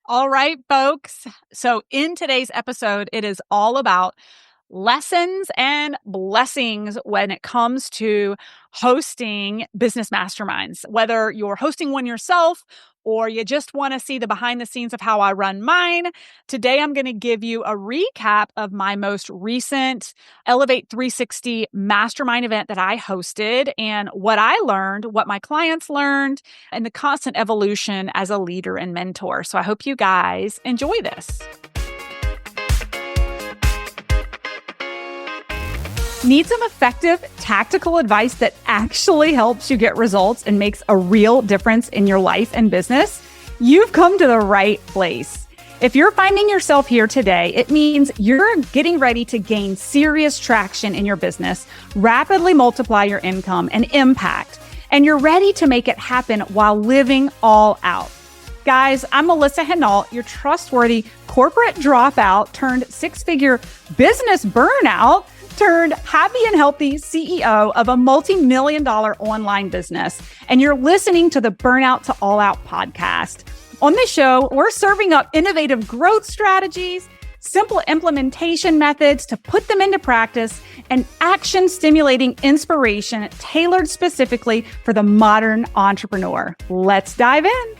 All right, folks. So, in today's episode, it is all about lessons and blessings when it comes to hosting business masterminds. Whether you're hosting one yourself or you just want to see the behind the scenes of how I run mine, today I'm going to give you a recap of my most recent Elevate 360 mastermind event that I hosted and what I learned, what my clients learned, and the constant evolution as a leader and mentor. So I hope you guys enjoy this. Need some effective tactical advice that actually helps you get results and makes a real difference in your life and business? You've come to the right place. If you're finding yourself here today, it means you're getting ready to gain serious traction in your business, rapidly multiply your income and impact, and you're ready to make it happen while living all out. Guys, I'm Melissa Hinault, your trustworthy corporate dropout turned six-figure business burnout turned happy and healthy CEO of a multi-million-dollar online business. And you're listening to the Burnout to All Out podcast. On this show, we're serving up innovative growth strategies, simple implementation methods to put them into practice, and action-stimulating inspiration tailored specifically for the modern entrepreneur. Let's dive in.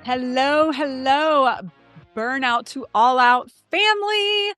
Hello, Burnout to All Out family.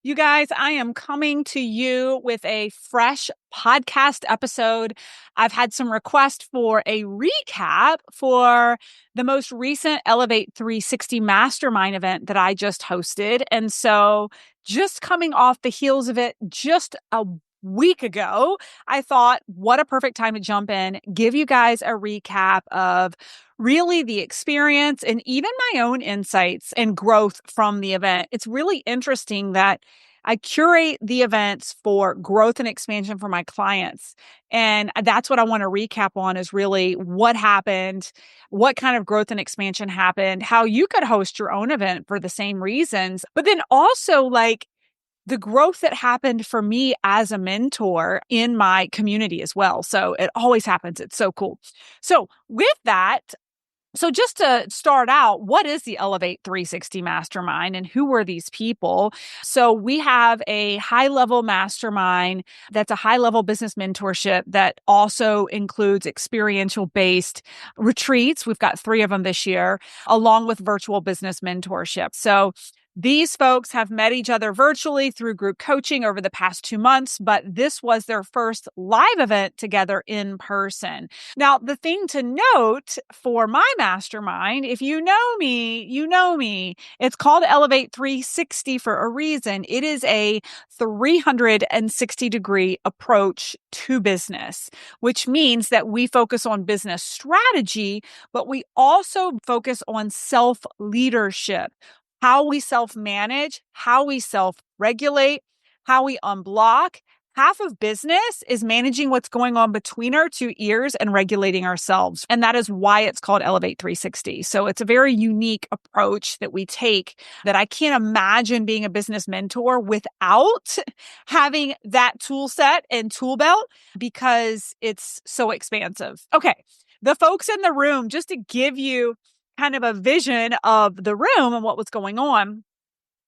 You guys, I am coming to you with a fresh podcast episode. I've had some requests for a recap for the most recent Elevate 360 mastermind event that I just hosted. And so just coming off the heels of it just a week ago, I thought, what a perfect time to jump in, give you guys a recap of really the experience and even my own insights and growth from the event. It's really interesting that I curate the events for growth and expansion for my clients. And that's what I want to recap on is really what happened, what kind of growth and expansion happened, how you could host your own event for the same reasons, but then also like the growth that happened for me as a mentor in my community as well. So it always happens. It's so cool. So with that, so just to start out, what is the Elevate 360 Mastermind and who are these people? So we have a high-level mastermind that's a high-level business mentorship that also includes experiential-based retreats. We've got 3 of them this year, along with virtual business mentorship. So these folks have met each other virtually through group coaching over the past 2 months, but this was their first live event together in person. Now, the thing to note for my mastermind, if you know me, you know me. It's called Elevate 360 for a reason. It is a 360-degree approach to business, which means that we focus on business strategy, but we also focus on self-leadership. How we self-manage, how we self-regulate, how we unblock. Half of business is managing what's going on between our 2 ears and regulating ourselves. And that is why it's called Elevate 360. So it's a very unique approach that we take that I can't imagine being a business mentor without having that tool set and tool belt because it's so expansive. Okay, the folks in the room, just to give you kind of a vision of the room and what was going on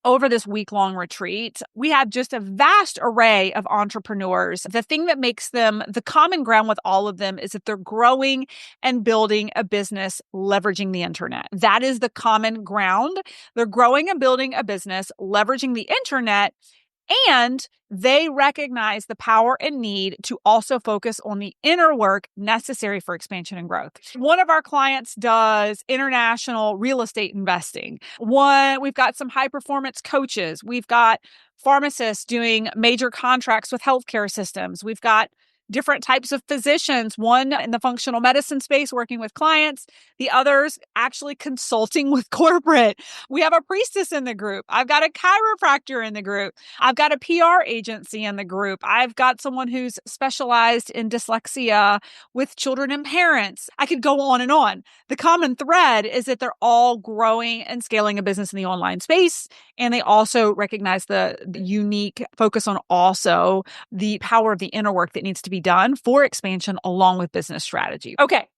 over this week-long retreat. We have just a vast array of entrepreneurs. The thing that makes them, the common ground with all of them is that they're growing and building a business leveraging the internet. That is the common ground. They're growing and building a business leveraging the internet, and they recognize the power and need to also focus on the inner work necessary for expansion and growth. One of our clients does international real estate investing. We've got some high performance coaches. We've got pharmacists doing major contracts with healthcare systems. We've got different types of physicians, one in the functional medicine space working with clients, the others actually consulting with corporate. We have a priestess in the group. I've got a chiropractor in the group. I've got a PR agency in the group. I've got someone who's specialized in dyslexia with children and parents. I could go on and on. The common thread is that they're all growing and scaling a business in the online space. And they also recognize the unique focus on also the power of the inner work that needs to be done for expansion along with business strategy. Okay.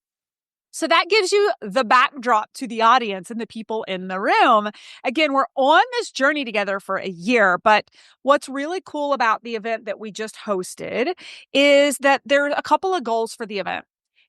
So that gives you the backdrop to the audience and the people in the room. Again, we're on this journey together for a year, but what's really cool about the event that we just hosted is that there are a couple of goals for the event.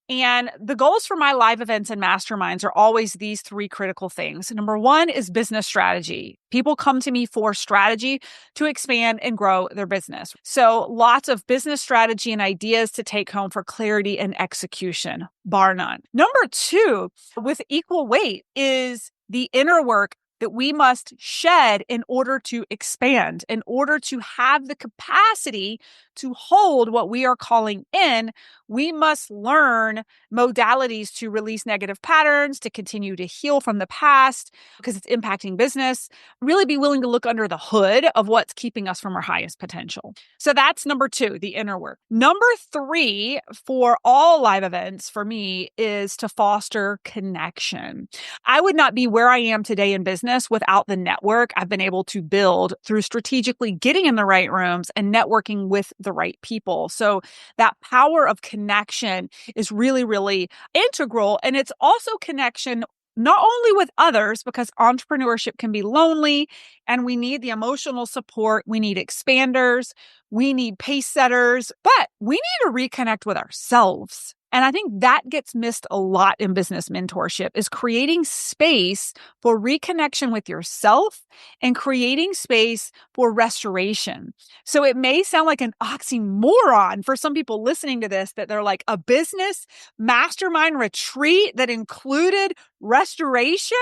And the goals for my live events and masterminds are always these three critical things. Number one is business strategy. People come to me for strategy to expand and grow their business. So lots of business strategy and ideas to take home for clarity and execution, bar none. Number two, with equal weight, is the inner work that we must shed in order to expand, in order to have the capacity to hold what we are calling in. We must learn modalities to release negative patterns, to continue to heal from the past because it's impacting business, really be willing to look under the hood of what's keeping us from our highest potential. So that's number two, the inner work. Number three for all live events for me is to foster connection. I would not be where I am today in business without the network I've been able to build through strategically getting in the right rooms and networking with the right people. So that power of connection is really, really integral. And it's also connection not only with others, because entrepreneurship can be lonely and we need the emotional support. We need expanders. We need pace setters, but we need to reconnect with ourselves. And I think that gets missed a lot in business mentorship, is creating space for reconnection with yourself and creating space for restoration. So it may sound like an oxymoron for some people listening to this, that they're like, a business mastermind retreat that included restoration?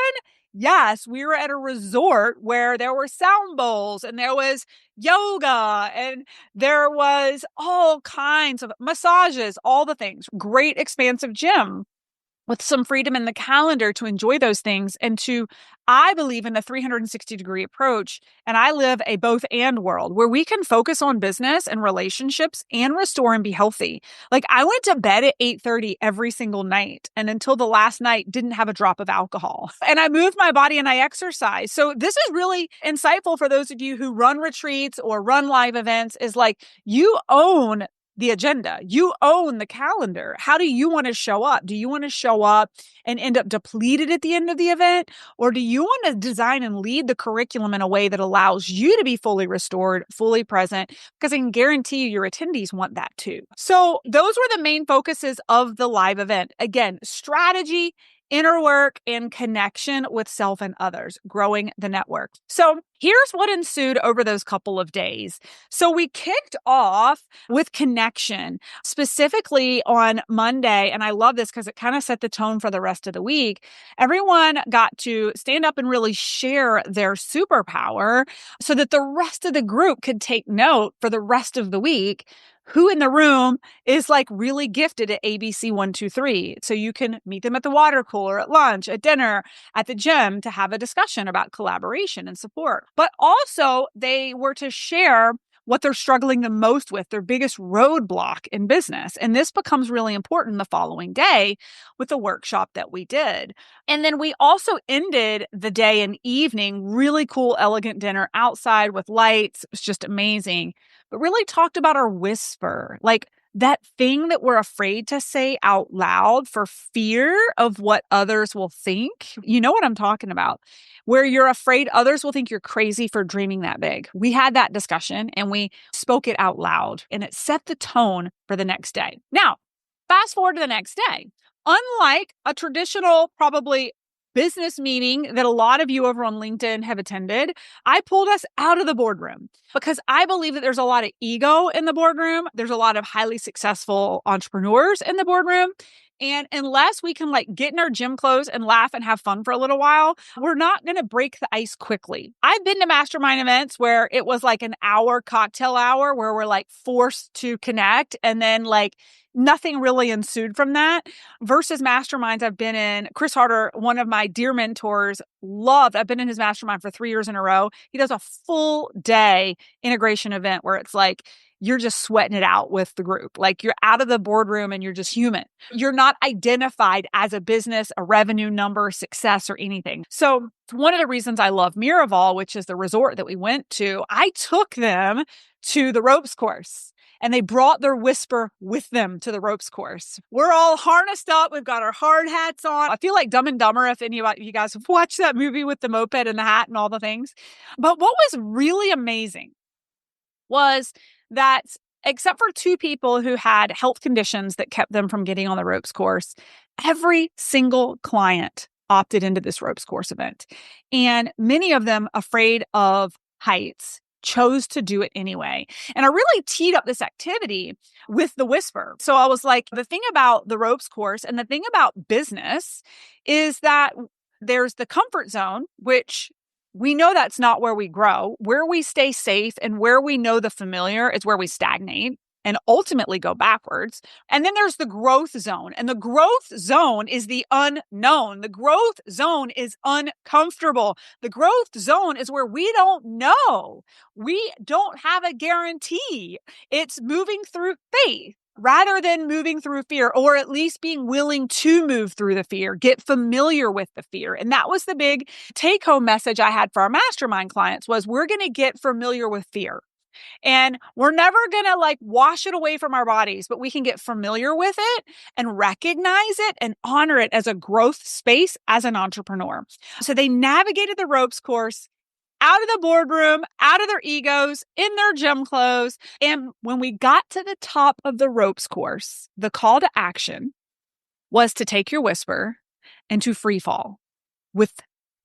Yes, we were at a resort where there were sound bowls and there was yoga and there was all kinds of massages, all the things. Great expansive gym with some freedom in the calendar to enjoy those things and to, I believe in the 360-degree approach. And I live a both and world where we can focus on business and relationships and restore and be healthy. Like I went to bed at 8:30 every single night, and until the last night didn't have a drop of alcohol. And I moved my body and I exercise. So this is really insightful for those of you who run retreats or run live events, is like you own the agenda. You own the calendar. How do you want to show up? Do you want to show up and end up depleted at the end of the event? Or do you want to design and lead the curriculum in a way that allows you to be fully restored, fully present? Because I can guarantee you your attendees want that too. So those were the main focuses of the live event. Again, strategy, inner work, and connection with self and others, growing the network. So here's what ensued over those couple of days. So we kicked off with connection, specifically on Monday. And I love this because it kind of set the tone for the rest of the week. Everyone got to stand up and really share their superpower so that the rest of the group could take note for the rest of the week. Who in the room is like really gifted at ABC 123? So you can meet them at the water cooler, at lunch, at dinner, at the gym to have a discussion about collaboration and support. But also they were to share what they're struggling the most with, their biggest roadblock in business. And this becomes really important the following day with the workshop that we did. And then we also ended the day and evening, really cool, elegant dinner outside with lights. It was just amazing. But really talked about our whisper, like that thing that we're afraid to say out loud for fear of what others will think. You know what I'm talking about, where you're afraid others will think you're crazy for dreaming that big. We had that discussion and we spoke it out loud, and it set the tone for the next day. Now, fast forward to the next day. Unlike a traditional, probably business meeting that a lot of you over on LinkedIn have attended, I pulled us out of the boardroom because I believe that there's a lot of ego in the boardroom. There's a lot of highly successful entrepreneurs in the boardroom. And unless we can get in our gym clothes and laugh and have fun for a little while, we're not going to break the ice quickly. I've been to mastermind events where it was an hour cocktail hour where we're forced to connect, and then nothing really ensued from that, versus masterminds I've been in. Chris Harder, one of my dear mentors, I've been in his mastermind for 3 years in a row. He does a full day integration event where it's you're just sweating it out with the group. You're out of the boardroom and you're just human. You're not identified as a business, a revenue number, success, or anything. So one of the reasons I love Miraval, which is the resort that we went to, I took them to the ropes course. And they brought their whisper with them to the ropes course. We're all harnessed up. We've got our hard hats on. I feel like Dumb and Dumber, if any of you guys have watched that movie with the moped and the hat and all the things. But what was really amazing was that, except for 2 people who had health conditions that kept them from getting on the ropes course, every single client opted into this ropes course event. And many of them, afraid of heights, chose to do it anyway. And I really teed up this activity with the whisper. So I was the thing about the ropes course and the thing about business is that there's the comfort zone, which we know that's not where we grow. Where we stay safe and where we know the familiar is where we stagnate and ultimately go backwards. And then there's the growth zone. And the growth zone is the unknown. The growth zone is uncomfortable. The growth zone is where we don't know. We don't have a guarantee. It's moving through faith rather than moving through fear, or at least being willing to move through the fear, get familiar with the fear. And that was the big take-home message I had for our mastermind clients was we're going to get familiar with fear. And we're never going to wash it away from our bodies, but we can get familiar with it and recognize it and honor it as a growth space as an entrepreneur. So they navigated the ropes course out of the boardroom, out of their egos, in their gym clothes. And when we got to the top of the ropes course, the call to action was to take your whisper and to free fall with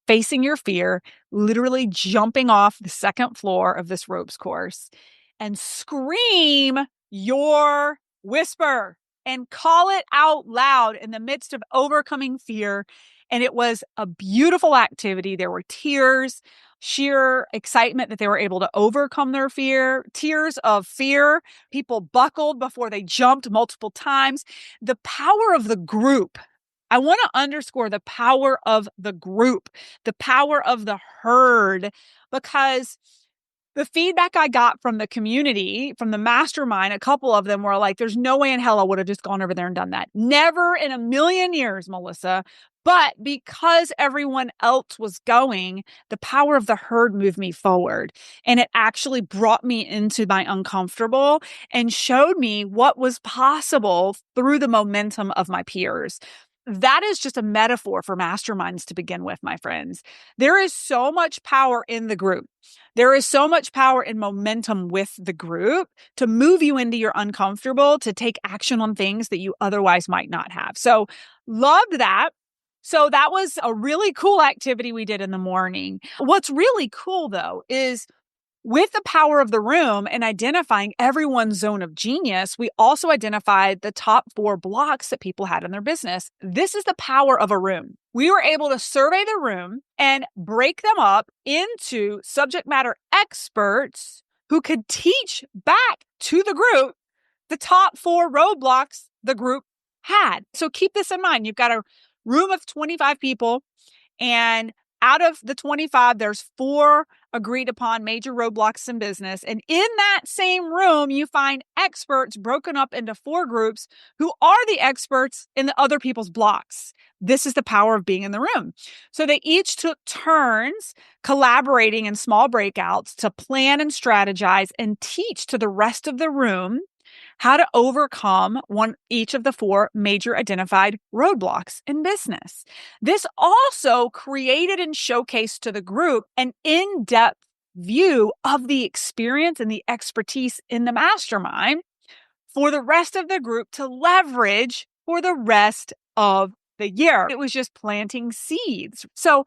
facing your fear, literally jumping off the second floor of this ropes course and scream your whisper and call it out loud in the midst of overcoming fear. And it was a beautiful activity. There were tears, sheer excitement that they were able to overcome their fear, tears of fear. People buckled before they jumped multiple times. The power of the group. I want to underscore the power of the group, the power of the herd, because the feedback I got from the community, from the mastermind, a couple of them were there's no way in hell I would have just gone over there and done that. Never in a million years, Melissa. But because everyone else was going, the power of the herd moved me forward. And it actually brought me into my uncomfortable and showed me what was possible through the momentum of my peers. That is just a metaphor for masterminds to begin with, my friends. There is so much power in the group. There is so much power in momentum with the group to move you into your uncomfortable, to take action on things that you otherwise might not have. So loved that. So that was a really cool activity we did in the morning. What's really cool, though, is with the power of the room and identifying everyone's zone of genius, we also identified the top 4 blocks that people had in their business. This is the power of a room. We were able to survey the room and break them up into subject matter experts who could teach back to the group the top 4 roadblocks the group had. So keep this in mind. You've got a room of 25 people, and out of the 25, there's 4 agreed upon major roadblocks in business. And in that same room, you find experts broken up into 4 groups who are the experts in the other people's blocks. This is the power of being in the room. So they each took turns collaborating in small breakouts to plan and strategize and teach to the rest of the room how to overcome each of the 4 major identified roadblocks in business. This also created and showcased to the group an in-depth view of the experience and the expertise in the mastermind for the rest of the group to leverage for the rest of the year. It was just planting seeds. So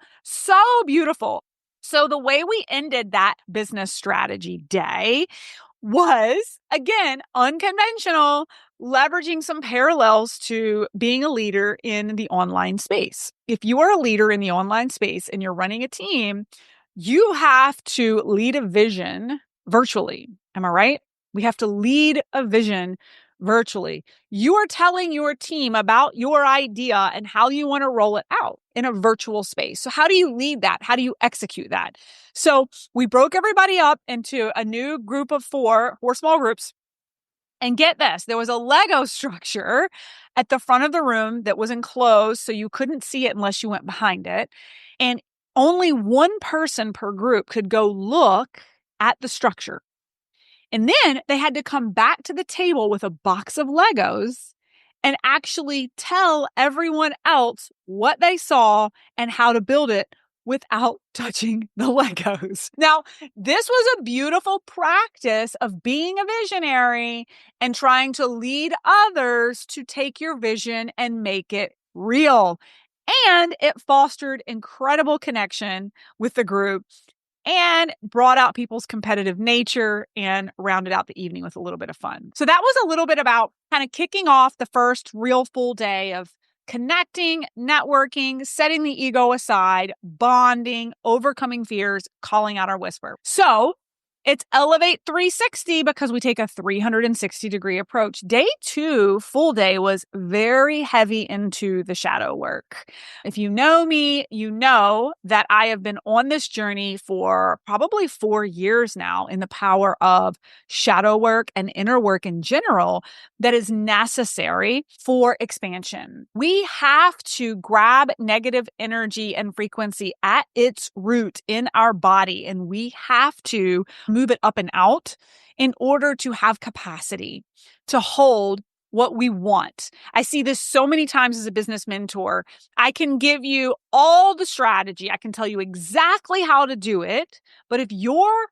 beautiful. So the way we ended that business strategy day was, again, unconventional, leveraging some parallels to being a leader in the online space. If you are a leader in the online space and you're running a team, you have to lead a vision virtually. Am I right? We have to lead a vision virtually. You are telling your team about your idea and how you want to roll it out in a virtual space. So how do you lead that? How do you execute that? So we broke everybody up into a new group of four small groups. And get this, there was a Lego structure at the front of the room that was enclosed, so you couldn't see it unless you went behind it. And only one person per group could go look at the structure. And then they had to come back to the table with a box of Legos and actually tell everyone else what they saw and how to build it without touching the Legos. Now, this was a beautiful practice of being a visionary and trying to lead others to take your vision and make it real. And it fostered incredible connection with the group and brought out people's competitive nature and rounded out the evening with a little bit of fun. So that was a little bit about kind of kicking off the first real full day of connecting, networking, setting the ego aside, bonding, overcoming fears, calling out our whisper. So it's Elevate 360 because we take a 360-degree approach. Day 2, full day, was very heavy into the shadow work. If you know me, you know that I have been on this journey for probably 4 years now in the power of shadow work and inner work in general that is necessary for expansion. We have to grab negative energy and frequency at its root in our body, and we have to move it up and out in order to have capacity to hold what we want. I see this so many times as a business mentor. I can give you all the strategy. I can tell you exactly how to do it. But if you're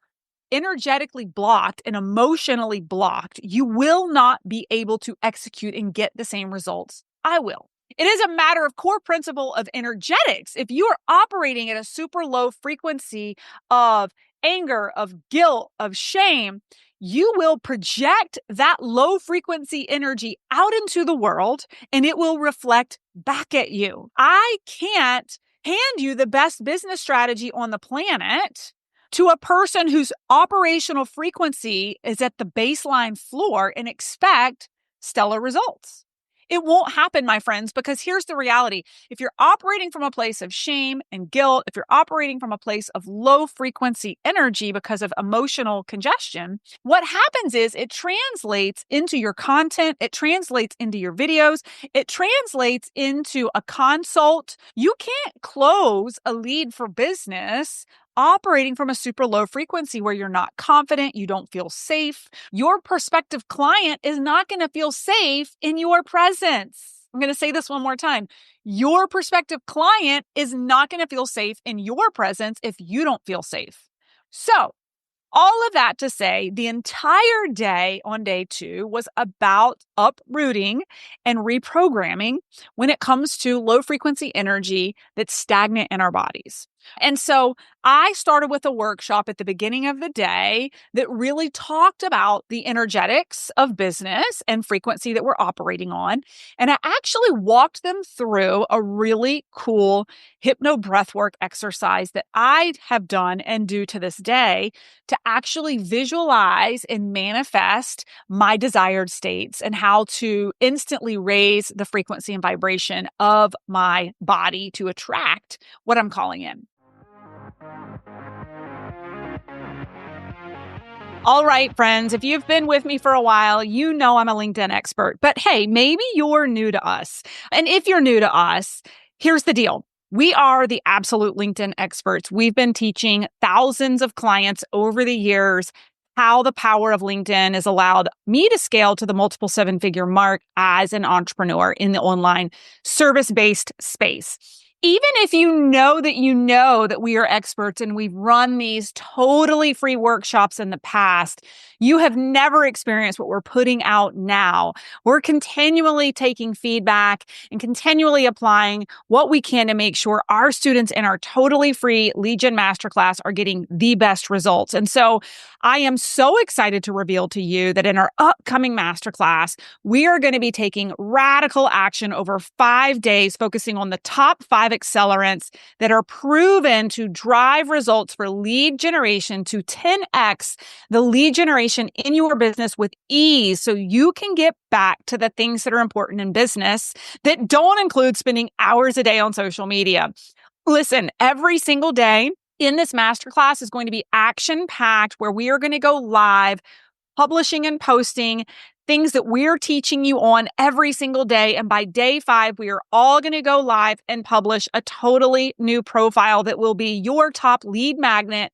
energetically blocked and emotionally blocked, you will not be able to execute and get the same results I will. It is a matter of core principle of energetics. If you are operating at a super low frequency of anger, of guilt, of shame, you will project that low frequency energy out into the world and it will reflect back at you. I can't hand you the best business strategy on the planet to a person whose operational frequency is at the baseline floor and expect stellar results. It won't happen, my friends, because here's the reality. If you're operating from a place of shame and guilt, if you're operating from a place of low frequency energy because of emotional congestion, what happens is it translates into your content. It translates into your videos. It translates into a consult. You can't close a lead for business operating from a super low frequency where you're not confident, you don't feel safe. Your prospective client is not going to feel safe in your presence. I'm going to say this one more time. Your prospective client is not going to feel safe in your presence if you don't feel safe. So, all of that to say, the entire day on day 2 was about uprooting and reprogramming when it comes to low frequency energy that's stagnant in our bodies. And so I started with a workshop at the beginning of the day that really talked about the energetics of business and frequency that we're operating on. And I actually walked them through a really cool hypno breathwork exercise that I have done and do to this day to actually visualize and manifest my desired states and how to instantly raise the frequency and vibration of my body to attract what I'm calling in. All right, friends, if you've been with me for a while, you know I'm a LinkedIn expert. But hey, maybe you're new to us. And if you're new to us, here's the deal. We are the absolute LinkedIn experts. We've been teaching thousands of clients over the years how the power of LinkedIn has allowed me to scale to the multiple 7-figure mark as an entrepreneur in the online service-based space. Even if you know that we are experts and we've run these totally free workshops in the past, You have never experienced what we're putting out now. We're continually taking feedback and continually applying what we can to make sure our students in our totally free Lead Gen Masterclass are getting the best results. And so I am so excited to reveal to you that in our upcoming masterclass, we are going to be taking radical action over 5 days, focusing on the top 5 accelerants that are proven to drive results for lead generation to 10x the lead generation in your business with ease, so you can get back to the things that are important in business that don't include spending hours a day on social media. Listen, every single day in this masterclass is going to be action-packed, where we are going to go live publishing and posting things that we're teaching you on every single day. And by day 5, we are all going to go live and publish a totally new profile that will be your top lead magnet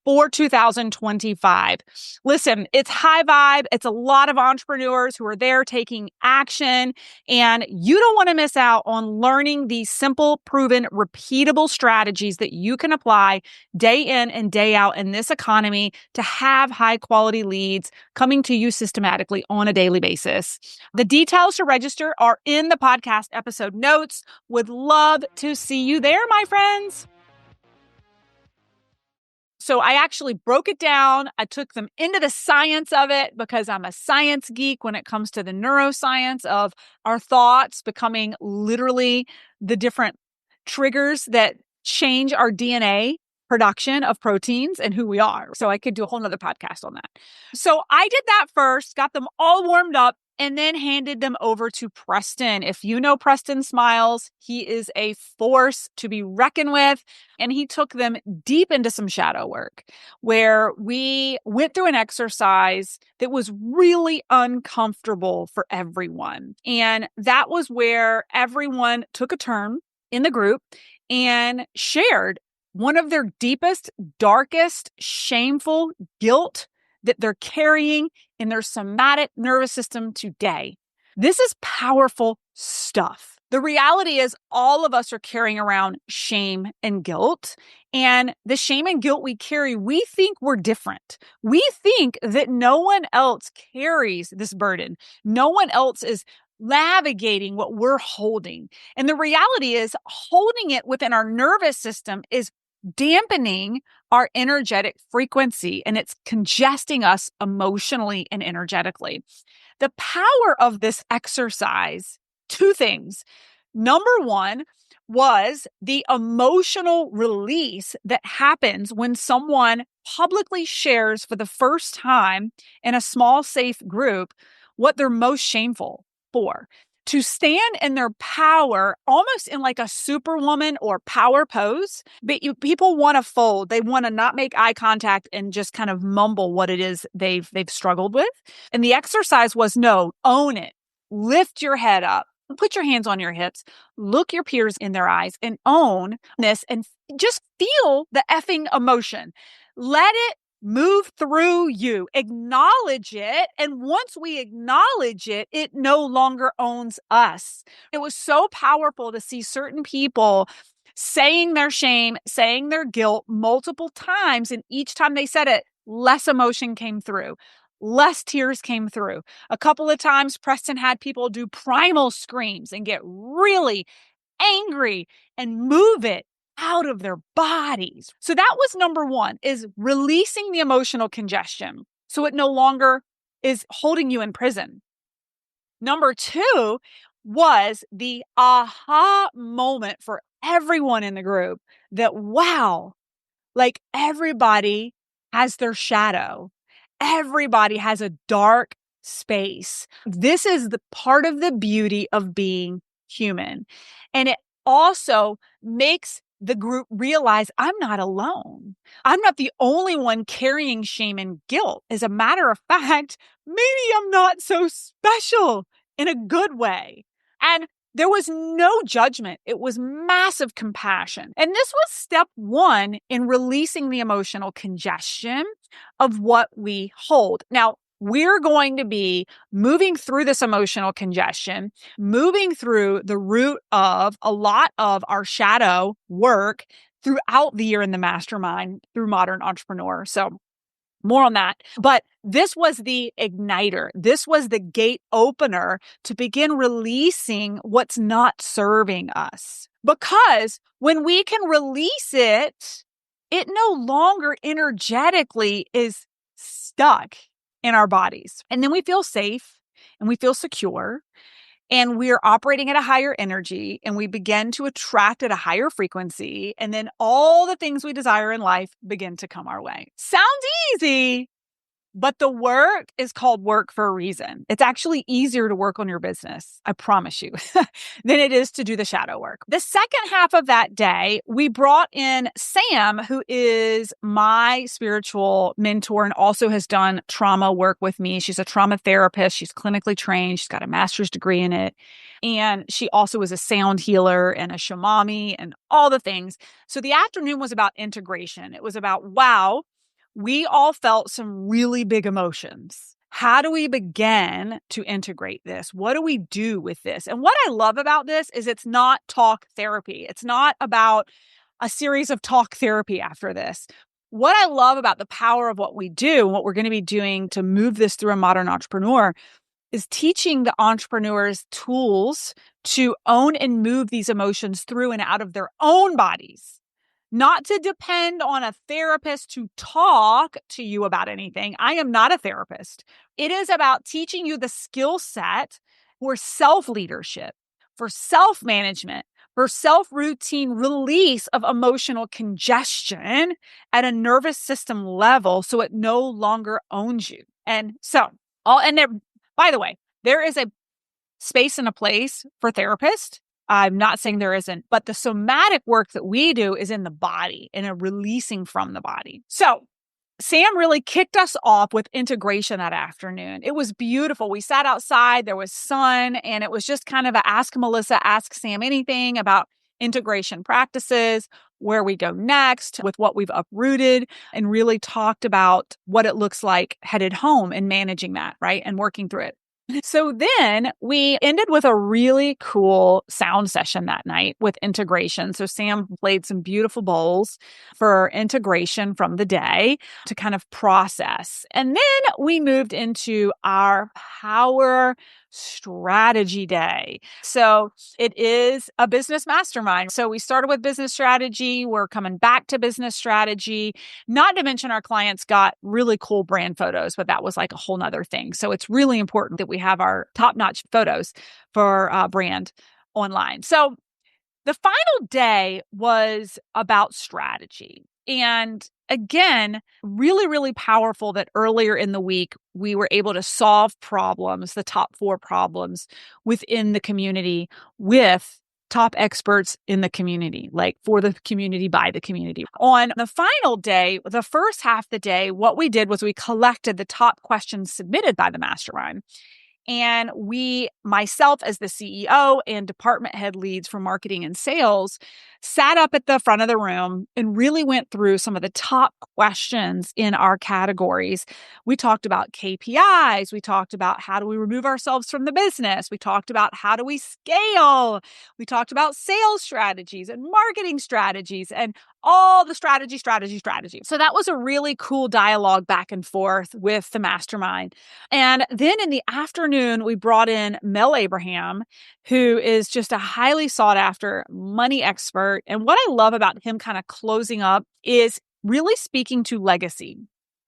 for 2025. Listen, it's high vibe. It's a lot of entrepreneurs who are there taking action, and you don't want to miss out on learning these simple, proven, repeatable strategies that you can apply day in and day out in this economy to have high quality leads coming to you systematically on a daily basis. The details to register are in the podcast episode notes. Would love to see you there, my friends. So I actually broke it down. I took them into the science of it because I'm a science geek when it comes to the neuroscience of our thoughts becoming literally the different triggers that change our DNA production of proteins and who we are. So I could do a whole nother podcast on that. So I did that first, got them all warmed up, and then handed them over to Preston. If you know Preston Smiles, he is a force to be reckoned with. And he took them deep into some shadow work, where we went through an exercise that was really uncomfortable for everyone. And that was where everyone took a turn in the group and shared one of their deepest, darkest, shameful guilt that they're carrying in their somatic nervous system today. This is powerful stuff. The reality is all of us are carrying around shame and guilt. And the shame and guilt we carry, we think we're different. We think that no one else carries this burden. No one else is navigating what we're holding. And the reality is holding it within our nervous system is dampening our energetic frequency, and it's congesting us emotionally and energetically. The power of this exercise, 2 things. Number 1 was the emotional release that happens when someone publicly shares for the first time in a small, safe group what they're most shameful for. To stand in their power, almost in like a superwoman or power pose. But people want to fold. They want to not make eye contact and just kind of mumble what it is they've struggled with. And the exercise was, no, own it. Lift your head up. Put your hands on your hips. Look your peers in their eyes and own this, and just feel the effing emotion. Let it move through you. Acknowledge it. And once we acknowledge it, it no longer owns us. It was so powerful to see certain people saying their shame, saying their guilt multiple times. And each time they said it, less emotion came through. Less tears came through. A couple of times, Preston had people do primal screams and get really angry and move it out of their bodies. So that was number 1, is releasing the emotional congestion so it no longer is holding you in prison. Number 2 was the aha moment for everyone in the group that, wow, like everybody has their shadow. Everybody has a dark space. This is the part of the beauty of being human. And it also makes the group realize I'm not alone. I'm not the only one carrying shame and guilt. As a matter of fact, maybe I'm not so special in a good way. And there was no judgment. It was massive compassion. And this was step 1 in releasing the emotional congestion of what we hold. Now, we're going to be moving through this emotional congestion, moving through the root of a lot of our shadow work throughout the year in the mastermind through Modern Entrepreneur. So More on that. But this was the igniter. This was the gate opener to begin releasing what's not serving us. Because when we can release it, it no longer energetically is stuck in our bodies. And then we feel safe and we feel secure and we're operating at a higher energy and we begin to attract at a higher frequency. And then all the things we desire in life begin to come our way. Sounds easy, but the work is called work for a reason. It's actually easier to work on your business, I promise you, than it is to do the shadow work. The second half of that day, we brought in Sam, who is my spiritual mentor and also has done trauma work with me. She's a trauma therapist. She's clinically trained. She's got a master's degree in it. And she also is a sound healer and a shamami and all the things. So the afternoon was about integration. It was about, wow, we all felt some really big emotions. How do we begin to integrate this? What do we do with this? And what I love about this is it's not talk therapy. It's not about a series of talk therapy after this. What I love about the power of what we do and what we're going to be doing to move this through a modern entrepreneur is teaching the entrepreneurs tools to own and move these emotions through and out of their own bodies. Not to depend on a therapist to talk to you about anything. I am not a therapist. It is about teaching you the skill set for self-leadership, for self-management, for self-routine release of emotional congestion at a nervous system level so it no longer owns you. And so, by the way, there is a space and a place for therapists. I'm not saying there isn't, but the somatic work that we do is in the body and a releasing from the body. So Sam really kicked us off with integration that afternoon. It was beautiful. We sat outside, there was sun, and it was just kind of a ask Melissa, ask Sam anything about integration practices, where we go next with what we've uprooted, and really talked about what it looks like headed home and managing that, right? And working through it. So then we ended with a really cool sound session that night with integration. So Sam played some beautiful bowls for integration from the day to kind of process. And then we moved into our power strategy day. So it is a business mastermind. So we started with business strategy. We're coming back to business strategy. Not to mention our clients got really cool brand photos, but that was like a whole nother thing. So it's really important that we have our top-notch photos for brand online. So the final day was about strategy. And again, really, really powerful that earlier in the week, we were able to solve problems, the top 4 problems within the community with top experts in the community, like for the community, by the community. On the final day, the first half of the day, what we did was we collected the top questions submitted by the mastermind. And myself as the CEO and department head leads for marketing and sales, sat up at the front of the room and really went through some of the top questions in our categories. We talked about KPIs. We talked about how do we remove ourselves from the business. We talked about how do we scale. We talked about sales strategies and marketing strategies and all the strategy. So that was a really cool dialogue back and forth with the mastermind. And then in the afternoon, we brought in Mel Abraham, who is just a highly sought after money expert. And what I love about him kind of closing up is really speaking to legacy.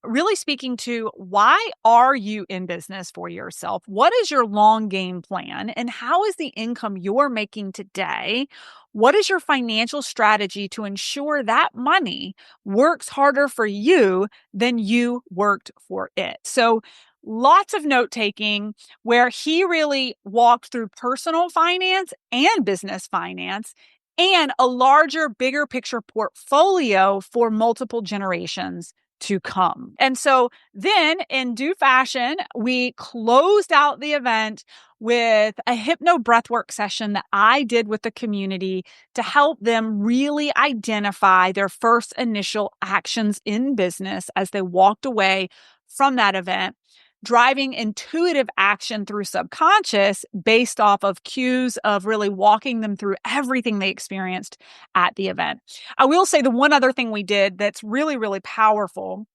Really speaking to why are you in business for yourself? What is your long game plan? And how is the income you're making today? What is your financial strategy to ensure that money works harder for you than you worked for it? So lots of note taking where he really walked through personal finance and business finance and a larger, bigger picture portfolio for multiple generations to come. And so then in due fashion, we closed out the event with a hypno breathwork session that I did with the community to help them really identify their first initial actions in business as they walked away from that event, driving intuitive action through subconscious based off of cues of really walking them through everything they experienced at the event. I will say the one other thing we did that's really, really powerful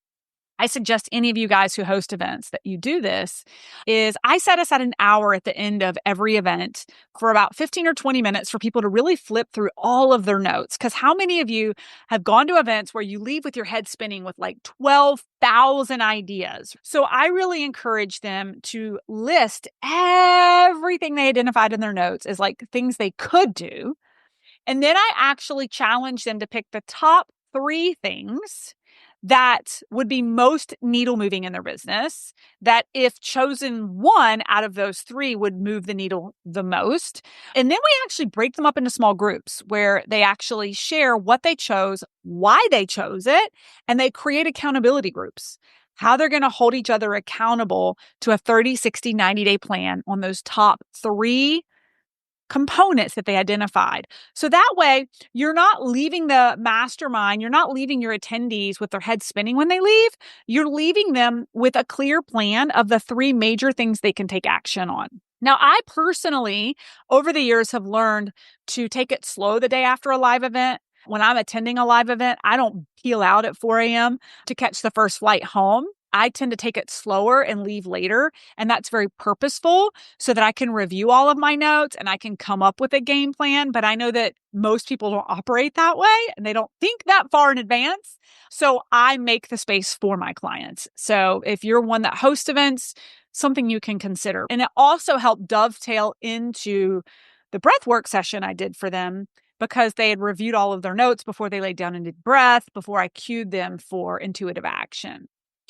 I suggest any of you guys who host events that you do this, is I set aside an hour at the end of every event for about 15 or 20 minutes for people to really flip through all of their notes. Because how many of you have gone to events where you leave with your head spinning with like 12,000 ideas? So I really encourage them to list everything they identified in their notes as like things they could do. And then I actually challenge them to pick the top 3 things that would be most needle moving in their business, that if chosen one out of those 3 would move the needle the most. And then we actually break them up into small groups where they actually share what they chose, why they chose it, and they create accountability groups, how they're going to hold each other accountable to a 30, 60, 90-day plan on those top 3 components that they identified. So that way, you're not leaving the mastermind, you're not leaving your attendees with their heads spinning when they leave. You're leaving them with a clear plan of the 3 major things they can take action on. Now, I personally, over the years, have learned to take it slow the day after a live event. When I'm attending a live event, I don't peel out at 4 a.m. to catch the first flight home. I tend to take it slower and leave later. And that's very purposeful so that I can review all of my notes and I can come up with a game plan. But I know that most people don't operate that way and they don't think that far in advance. So I make the space for my clients. So if you're one that hosts events, something you can consider. And it also helped dovetail into the breathwork session I did for them, because they had reviewed all of their notes before they laid down and did breath, before I cued them for intuitive action.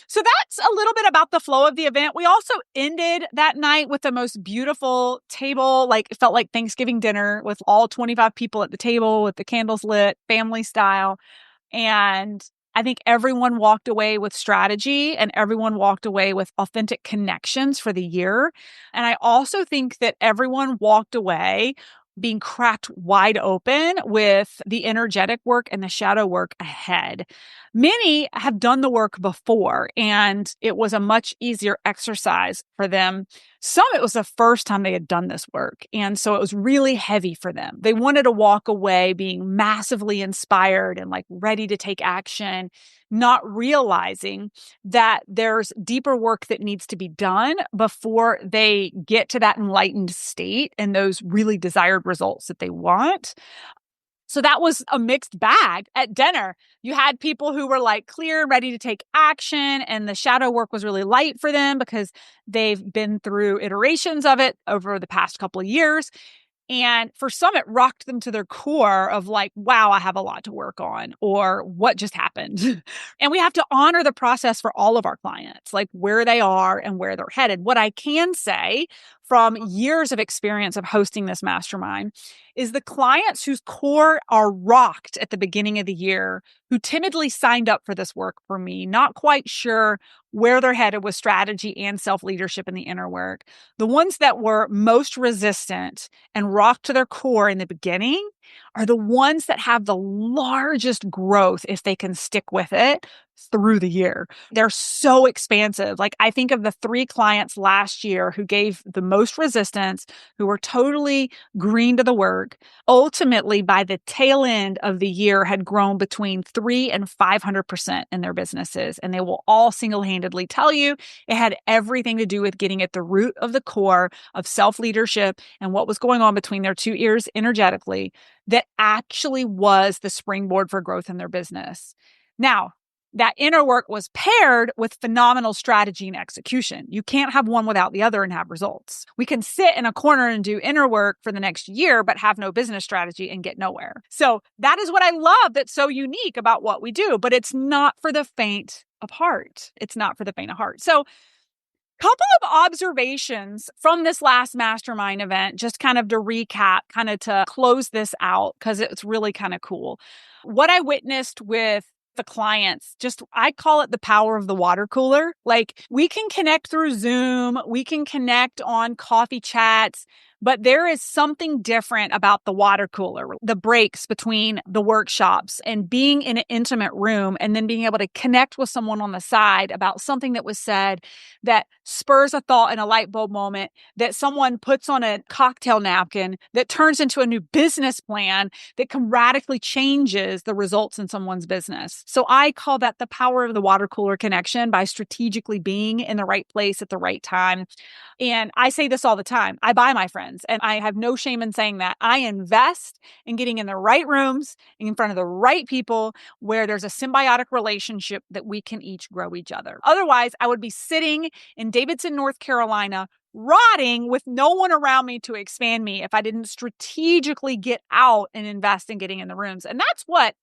So that's a little bit about the flow of the event. We also ended that night with the most beautiful table. Like it felt like Thanksgiving dinner with all 25 people at the table with the candles lit, family style. And I think everyone walked away with strategy and everyone walked away with authentic connections for the year. And I also think that everyone walked away being cracked wide open with the energetic work and the shadow work ahead. Many have done the work before, and it was a much easier exercise for them. Some, it was the first time they had done this work. And so it was really heavy for them. They wanted to walk away being massively inspired and like ready to take action, not realizing that there's deeper work that needs to be done before they get to that enlightened state and those really desired results that they want. So that was a mixed bag at dinner. You had people who were like clear, ready to take action, and the shadow work was really light for them because they've been through iterations of it over the past couple of years. And for some, it rocked them to their core of like, wow, I have a lot to work on, or what just happened. And we have to honor the process for all of our clients, like where they are and where they're headed. What I can say from years of experience of hosting this mastermind is the clients whose core are rocked at the beginning of the year, who timidly signed up for this work for me, not quite sure where they're headed with strategy and self-leadership in the inner work. The ones that were most resistant and rocked to their core in the beginning are the ones that have the largest growth if they can stick with it through the year. They're so expansive. Like I think of the 3 clients last year who gave the most resistance, who were totally green to the work, ultimately by the tail end of the year had grown between 3 and 500% in their businesses. And they will all single-handedly tell you it had everything to do with getting at the root of the core of self-leadership and what was going on between their 2 ears energetically that actually was the springboard for growth in their business. Now, that inner work was paired with phenomenal strategy and execution. You can't have one without the other and have results. We can sit in a corner and do inner work for the next year, but have no business strategy and get nowhere. So that is what I love that's so unique about what we do, but it's not for the faint of heart. It's not for the faint of heart. So couple of observations from this last mastermind event, just kind of to recap, kind of to close this out, because it's really kind of cool. What I witnessed with the clients, just I call it the power of the water cooler. Like we can connect through Zoom, we can connect on coffee chats, But there is something different about the water cooler, the breaks between the workshops and being in an intimate room and then being able to connect with someone on the side about something that was said that spurs a thought and a light bulb moment that someone puts on a cocktail napkin that turns into a new business plan that can radically changes the results in someone's business. So I call that the power of the water cooler connection by strategically being in the right place at the right time. And I say this all the time. I buy my friends, and I have no shame in saying that. I invest in getting in the right rooms, in front of the right people, where there's a symbiotic relationship that we can each grow each other. Otherwise, I would be sitting in Davidson, North Carolina, rotting with no one around me to expand me if I didn't strategically get out and invest in getting in the rooms. And that's what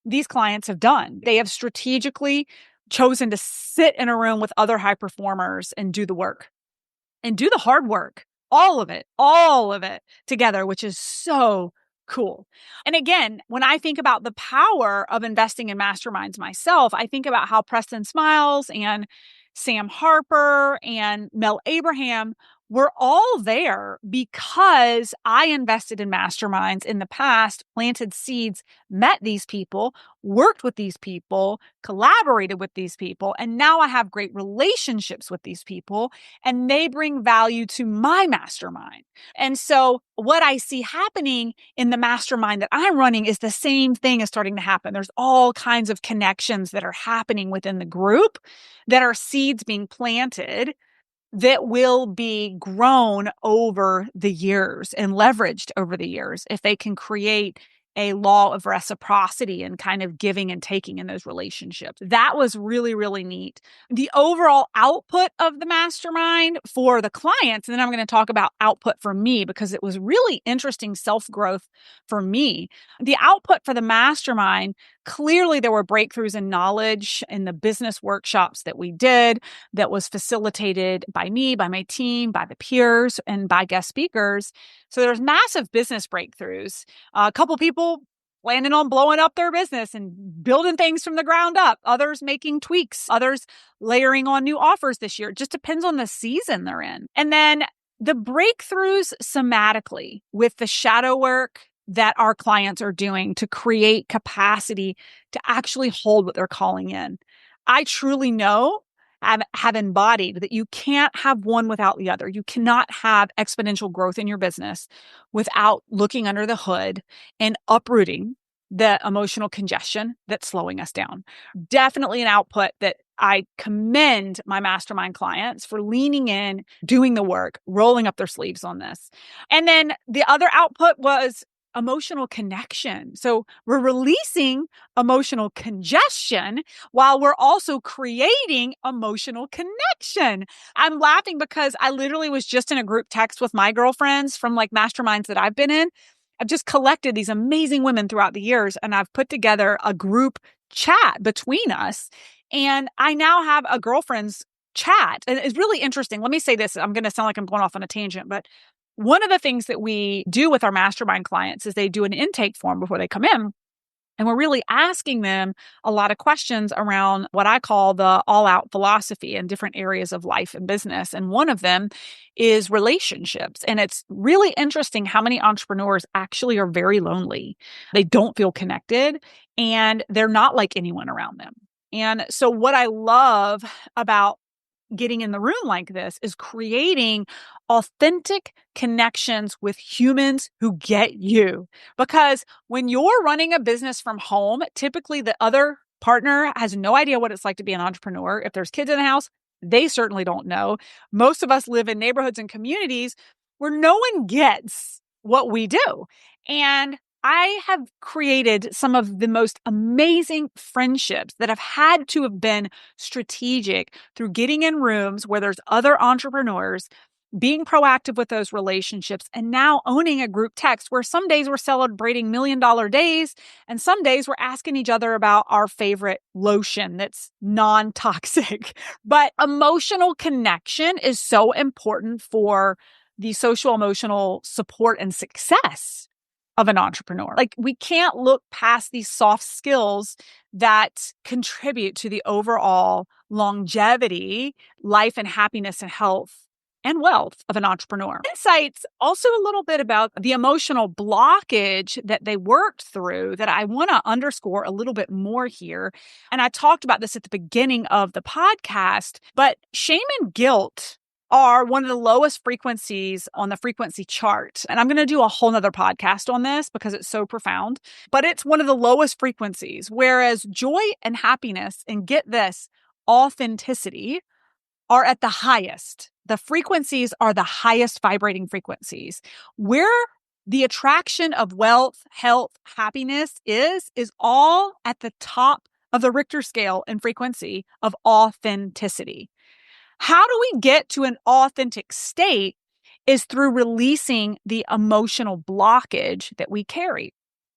these clients have done. They have strategically chosen to sit in a room with other high performers and do the work. And do the hard work, all of it together, which is so cool. And again, when I think about the power of investing in masterminds myself, I think about how Preston Smiles and Sam Harper and Mel Abraham were all there because I invested in masterminds in the past, planted seeds, met these people, worked with these people, collaborated with these people, and now I have great relationships with these people, and they bring value to my mastermind. And so what I see happening in the mastermind that I'm running is the same thing is starting to happen. There's all kinds of connections that are happening within the group that are seeds being planted that will be grown over the years and leveraged over the years if they can create a law of reciprocity and kind of giving and taking in those relationships. That was really, really neat. The overall output of the mastermind for the clients, and then I'm going to talk about output for me because it was really interesting self-growth for me. The output for the mastermind, clearly there were breakthroughs in knowledge in the business workshops that we did that was facilitated by me, by my team, by the peers, and by guest speakers. So there's massive business breakthroughs. A couple people planning on blowing up their business and building things from the ground up. Others making tweaks. Others layering on new offers this year. It just depends on the season they're in. And then the breakthroughs somatically with the shadow work that our clients are doing to create capacity to actually hold what they're calling in. I truly know, have embodied that you can't have one without the other. You cannot have exponential growth in your business without looking under the hood and uprooting the emotional congestion that's slowing us down. Definitely an output that I commend my mastermind clients for leaning in, doing the work, rolling up their sleeves on this. And then the other output was emotional connection. So we're releasing emotional congestion while we're also creating emotional connection. I'm laughing because I literally was just in a group text with my girlfriends from like masterminds that I've been in. I've just collected these amazing women throughout the years, and I've put together a group chat between us. And I now have a girlfriend's chat. And it's really interesting. Let me say this. I'm going to sound like I'm going off on a tangent, but one of the things that we do with our mastermind clients is they do an intake form before they come in. And we're really asking them a lot of questions around what I call the all-out philosophy in different areas of life and business. And one of them is relationships. And it's really interesting how many entrepreneurs actually are very lonely. They don't feel connected and they're not like anyone around them. And so what I love about getting in the room like this is creating authentic connections with humans who get you. Because when you're running a business from home, typically the other partner has no idea what it's like to be an entrepreneur. If there's kids in the house, they certainly don't know. Most of us live in neighborhoods and communities where no one gets what we do. And I have created some of the most amazing friendships that have had to have been strategic through getting in rooms where there's other entrepreneurs, being proactive with those relationships, and now owning a group text where some days we're celebrating $1 million days and some days we're asking each other about our favorite lotion that's non-toxic. But emotional connection is so important for the social emotional support and success of an entrepreneur. Like we can't look past these soft skills that contribute to the overall longevity, life and happiness and health and wealth of an entrepreneur. Insights also a little bit about the emotional blockage that they worked through that I want to underscore a little bit more here. And I talked about this at the beginning of the podcast, but shame and guilt are one of the lowest frequencies on the frequency chart. And I'm going to do a whole nother podcast on this because it's so profound, but it's one of the lowest frequencies, whereas joy and happiness, and get this, authenticity, are at the highest. The frequencies are the highest vibrating frequencies. Where the attraction of wealth, health, happiness is all at the top of the Richter scale in frequency of authenticity. How do we get to an authentic state is through releasing the emotional blockage that we carry.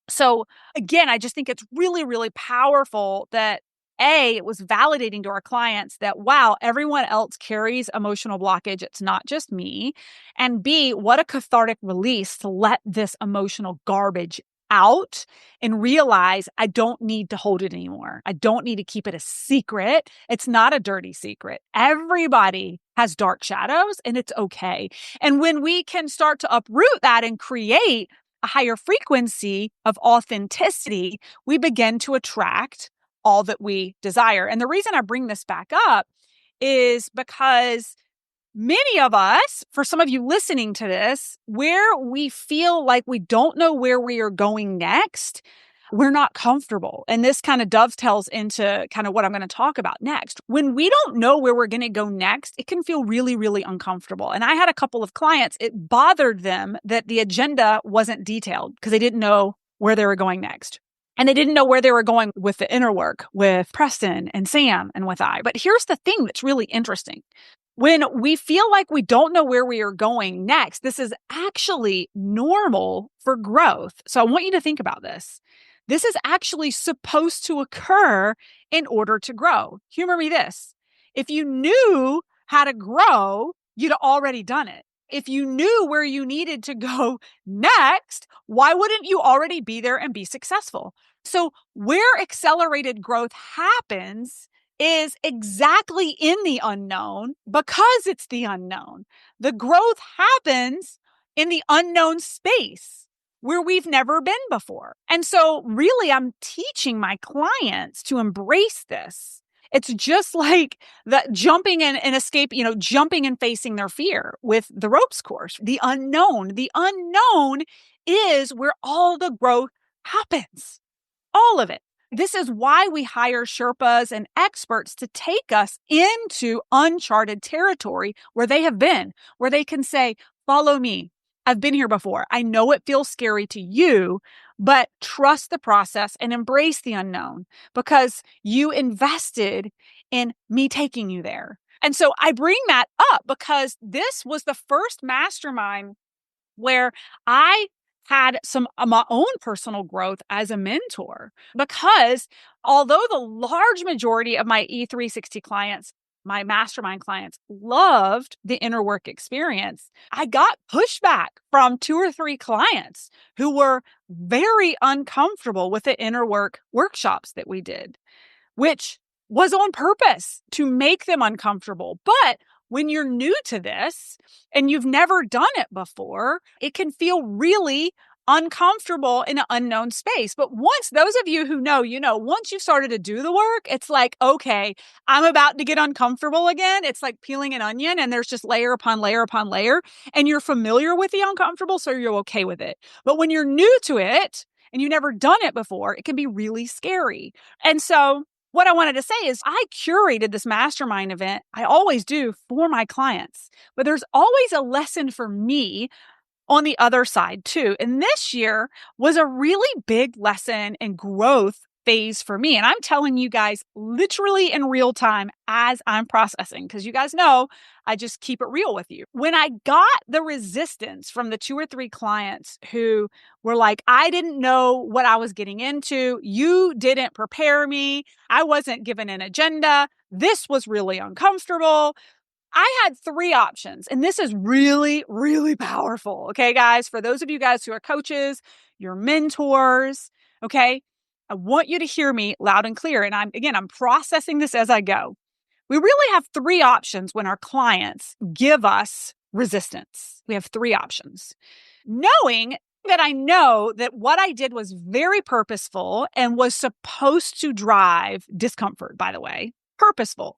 So again, I just think it's really, really powerful that it was validating to our clients that, wow, everyone else carries emotional blockage. It's not just me. And B, what a cathartic release to let this emotional garbage out and realize I don't need to hold it anymore. I don't need to keep it a secret. It's not a dirty secret. Everybody has dark shadows and it's okay. And when we can start to uproot that and create a higher frequency of authenticity, we begin to attract all that we desire. And the reason I bring this back up is because many of us, for some of you listening to this, where we feel like we don't know where we are going next, we're not comfortable. And this kind of dovetails into kind of what I'm going to talk about next. When we don't know where we're going to go next, it can feel really, really uncomfortable. And I had a couple of clients, it bothered them that the agenda wasn't detailed because they didn't know where they were going next. And they didn't know where they were going with the inner work with Preston and Sam and with I. But here's the thing that's really interesting. When we feel like we don't know where we are going next, this is actually normal for growth. So I want you to think about this. This is actually supposed to occur in order to grow. Humor me this. If you knew how to grow, you'd already done it. If you knew where you needed to go next, why wouldn't you already be there and be successful? So where accelerated growth happens is exactly in the unknown because it's the unknown. The growth happens in the unknown space where we've never been before. And so really, I'm teaching my clients to embrace this. It's just like that jumping and escape, jumping and facing their fear with the ropes course, the unknown. The unknown is where all the growth happens, all of it. This is why we hire Sherpas and experts to take us into uncharted territory where they have been, where they can say, follow me. I've been here before. I know it feels scary to you, but trust the process and embrace the unknown because you invested in me taking you there. And so I bring that up because this was the first mastermind where I had some of my own personal growth as a mentor, because although the large majority of my E360 clients, my mastermind clients, loved the inner work experience, I got pushback from 2 or 3 clients who were very uncomfortable with the inner work workshops that we did, which was on purpose to make them uncomfortable. But when you're new to this and you've never done it before, it can feel really uncomfortable in an unknown space. But once, those of you who know, once you've started to do the work, it's like, okay, I'm about to get uncomfortable again. It's like peeling an onion and there's just layer upon layer upon layer. And you're familiar with the uncomfortable, so you're okay with it. But when you're new to it and you've never done it before, it can be really scary. And so what I wanted to say is I curated this mastermind event. I always do for my clients, but there's always a lesson for me on the other side too. And this year was a really big lesson and growth phase for me. And I'm telling you guys literally in real time as I'm processing, because you guys know I just keep it real with you. When I got the resistance from the 2 or 3 clients who were like, I didn't know what I was getting into. You didn't prepare me. I wasn't given an agenda. This was really uncomfortable. I had 3 options, and this is really, really powerful. Okay, guys, for those of you guys who are coaches, you're mentors, okay, I want you to hear me loud and clear. And I'm processing this as I go. We really have 3 options when our clients give us resistance. We have three options. Knowing that I know that what I did was very purposeful and was supposed to drive discomfort, by the way, purposeful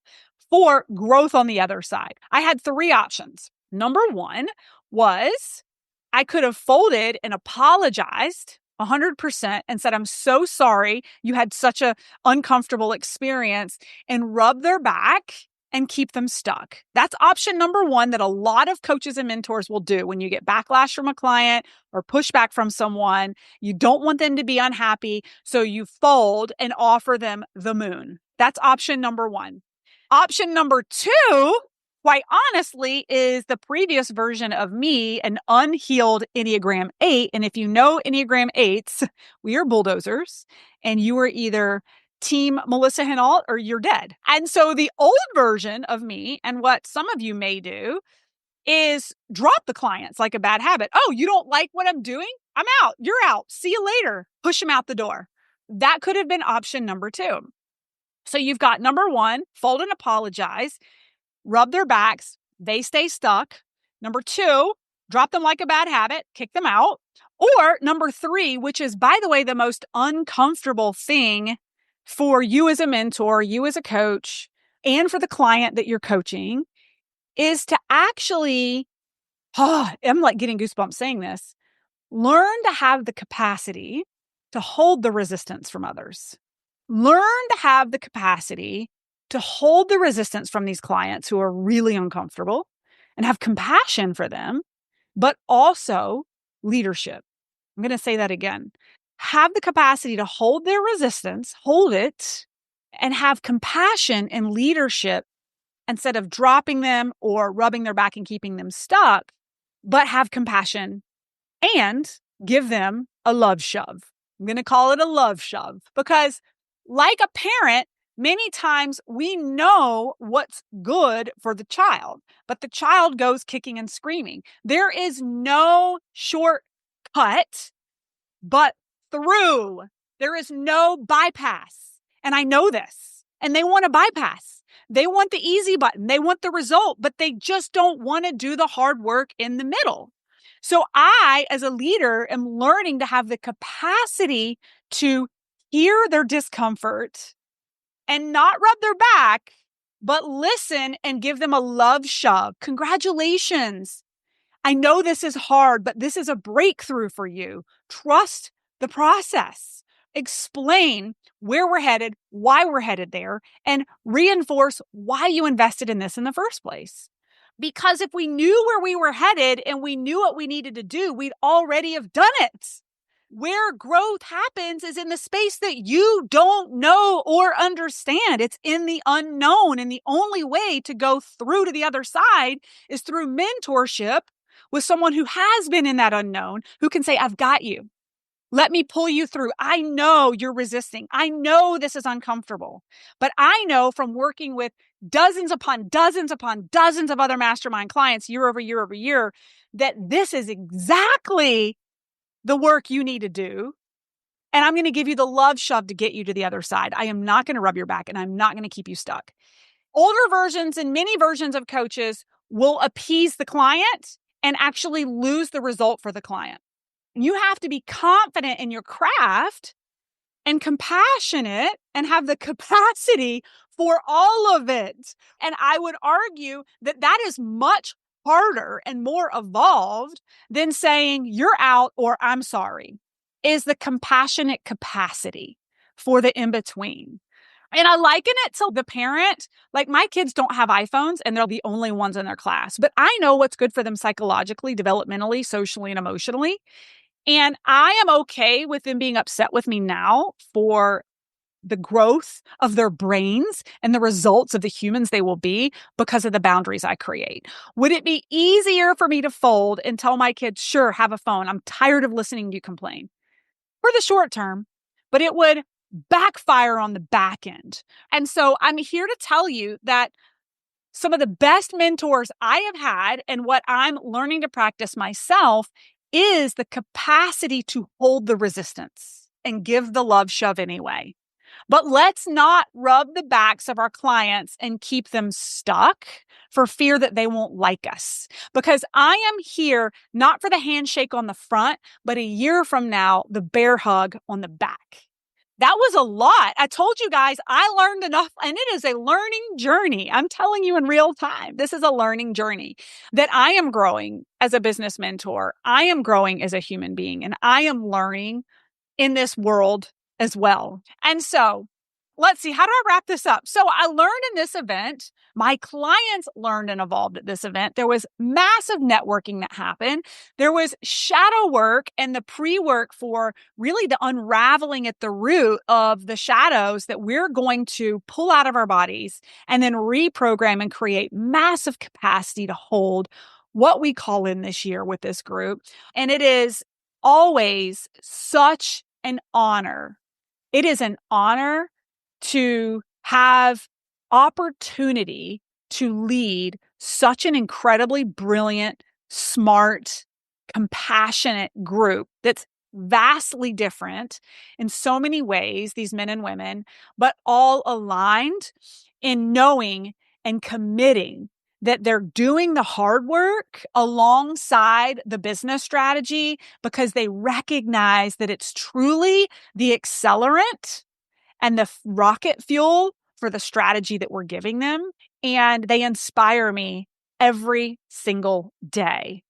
for growth on the other side. I had three options. Number one was I could have folded and apologized 100% and said, I'm so sorry you had such an uncomfortable experience, and rub their back and keep them stuck. That's option number one that a lot of coaches and mentors will do when you get backlash from a client or pushback from someone. You don't want them to be unhappy, so you fold and offer them the moon. That's option number one. Option number two, quite honestly, is the previous version of me, an unhealed Enneagram 8. And if you know Enneagram 8s, we are bulldozers, and you are either Team Melissa Hinault or you're dead. And so the old version of me, and what some of you may do, is drop the clients like a bad habit. Oh, you don't like what I'm doing? I'm out. You're out. See you later. Push them out the door. That could have been option number two. So you've got number one, fold and apologize, rub their backs, they stay stuck. Number two, drop them like a bad habit, kick them out. Or number three, which is, by the way, the most uncomfortable thing for you as a mentor, you as a coach, and for the client that you're coaching, is to actually, I'm like getting goosebumps saying this, learn to have the capacity to hold the resistance from others. Learn to have the capacity to hold the resistance from these clients who are really uncomfortable and have compassion for them, but also leadership. I'm going to say that again. Have the capacity to hold their resistance, hold it, and have compassion and leadership instead of dropping them or rubbing their back and keeping them stuck, but have compassion and give them a love shove. I'm going to call it a love shove because, like a parent, many times we know what's good for the child, but the child goes kicking and screaming. There is no shortcut but through. There is no bypass. And I know this. And they want to bypass. They want the easy button. They want the result, but they just don't want to do the hard work in the middle. So I, as a leader, am learning to have the capacity to hear their discomfort and not rub their back, but listen and give them a love shove. Congratulations. I know this is hard, but this is a breakthrough for you. Trust the process. Explain where we're headed, why we're headed there, and reinforce why you invested in this in the first place. Because if we knew where we were headed and we knew what we needed to do, we'd already have done it. Where growth happens is in the space that you don't know or understand. It's in the unknown. And the only way to go through to the other side is through mentorship with someone who has been in that unknown, who can say, I've got you. Let me pull you through. I know you're resisting. I know this is uncomfortable, but I know from working with dozens upon dozens upon dozens of other mastermind clients year over year over year, that this is exactly the work you need to do. And I'm going to give you the love shove to get you to the other side. I am not going to rub your back and I'm not going to keep you stuck. Older versions and many versions of coaches will appease the client and actually lose the result for the client. You have to be confident in your craft and compassionate and have the capacity for all of it. And I would argue that that is much harder and more evolved than saying you're out or I'm sorry, is the compassionate capacity for the in-between. And I liken it to the parent. Like, my kids don't have iPhones and they're the only ones in their class, but I know what's good for them psychologically, developmentally, socially, and emotionally. And I am okay with them being upset with me now for the growth of their brains and the results of the humans they will be because of the boundaries I create. Would it be easier for me to fold and tell my kids, sure, have a phone. I'm tired of listening to you complain for the short term, but it would backfire on the back end. And so I'm here to tell you that some of the best mentors I have had and what I'm learning to practice myself is the capacity to hold the resistance and give the love shove anyway. But let's not rub the backs of our clients and keep them stuck for fear that they won't like us. Because I am here not for the handshake on the front, but a year from now, the bear hug on the back. That was a lot. I told you guys, I learned enough, and it is a learning journey. I'm telling you in real time, this is a learning journey that I am growing as a business mentor. I am growing as a human being, and I am learning in this world as well. And so let's see, how do I wrap this up? So I learned in this event, my clients learned and evolved at this event. There was massive networking that happened. There was shadow work and the pre-work for really the unraveling at the root of the shadows that we're going to pull out of our bodies and then reprogram and create massive capacity to hold what we call in this year with this group. And it is always such an honor. It is an honor to have opportunity to lead such an incredibly brilliant, smart, compassionate group that's vastly different in so many ways, these men and women, but all aligned in knowing and committing that they're doing the hard work alongside the business strategy because they recognize that it's truly the accelerant and the rocket fuel for the strategy that we're giving them. And they inspire me every single day.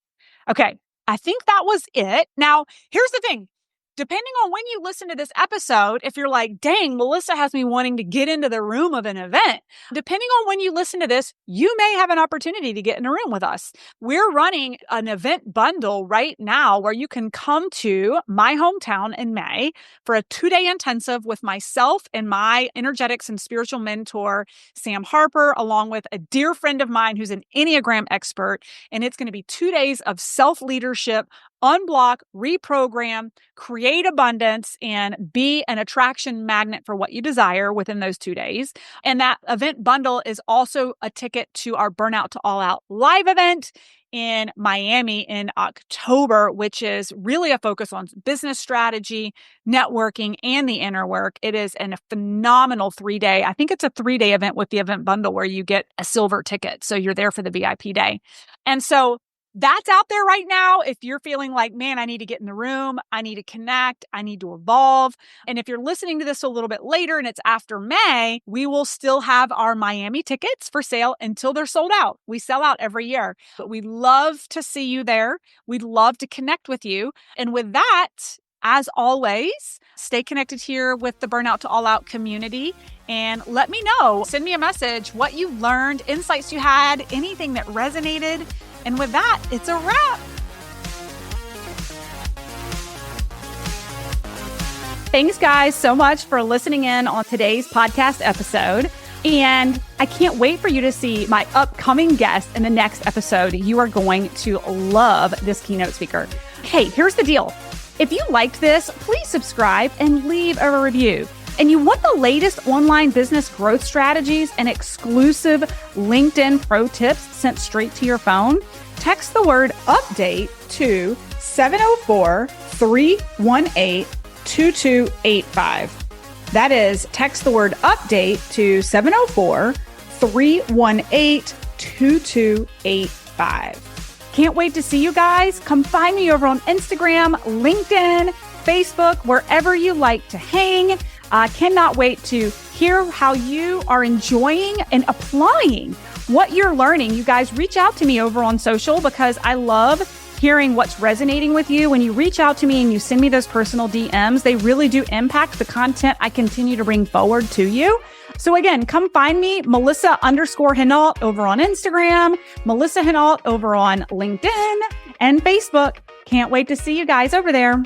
Okay, I think that was it. Now, here's the thing. Depending on when you listen to this episode, if you're like, dang, Melissa has me wanting to get into the room of an event, depending on when you listen to this, you may have an opportunity to get in a room with us. We're running an event bundle right now where you can come to my hometown in May for a 2-day intensive with myself and my energetics and spiritual mentor, Sam Harper, along with a dear friend of mine who's an Enneagram expert. And it's going to be 2 days of self-leadership, unblock, reprogram, create abundance, and be an attraction magnet for what you desire within those 2 days. And that event bundle is also a ticket to our Burnout to All Out live event in Miami in October, which is really a focus on business strategy, networking, and the inner work. It is a phenomenal 3-day. I think it's a 3-day event with the event bundle where you get a silver ticket. So you're there for the VIP day. And so that's out there right now. If you're feeling like, man, I need to get in the room, I need to connect, I need to evolve. And if you're listening to this a little bit later and it's after May, we will still have our Miami tickets for sale until they're sold out. We sell out every year, but we'd love to see you there. We'd love to connect with you. And with that, as always, stay connected here with the Burnout to All Out community and let me know. Send me a message, what you learned, insights you had, anything that resonated. And with that, it's a wrap. Thanks, guys, so much for listening in on today's podcast episode. And I can't wait for you to see my upcoming guest in the next episode. You are going to love this keynote speaker. Hey, here's the deal. If you liked this, please subscribe and leave a review. And you want the latest online business growth strategies and exclusive LinkedIn pro tips sent straight to your phone? Text the word update to 704-318-2285. That is, text the word update to 704-318-2285. Can't wait to see you guys. Come find me over on Instagram, LinkedIn, Facebook, wherever you like to hang. I cannot wait to hear how you are enjoying and applying what you're learning. You guys reach out to me over on social because I love hearing what's resonating with you. When you reach out to me and you send me those personal DMs, they really do impact the content I continue to bring forward to you. So again, come find me, Melissa_Hinault over on Instagram, Melissa Hinault over on LinkedIn and Facebook. Can't wait to see you guys over there.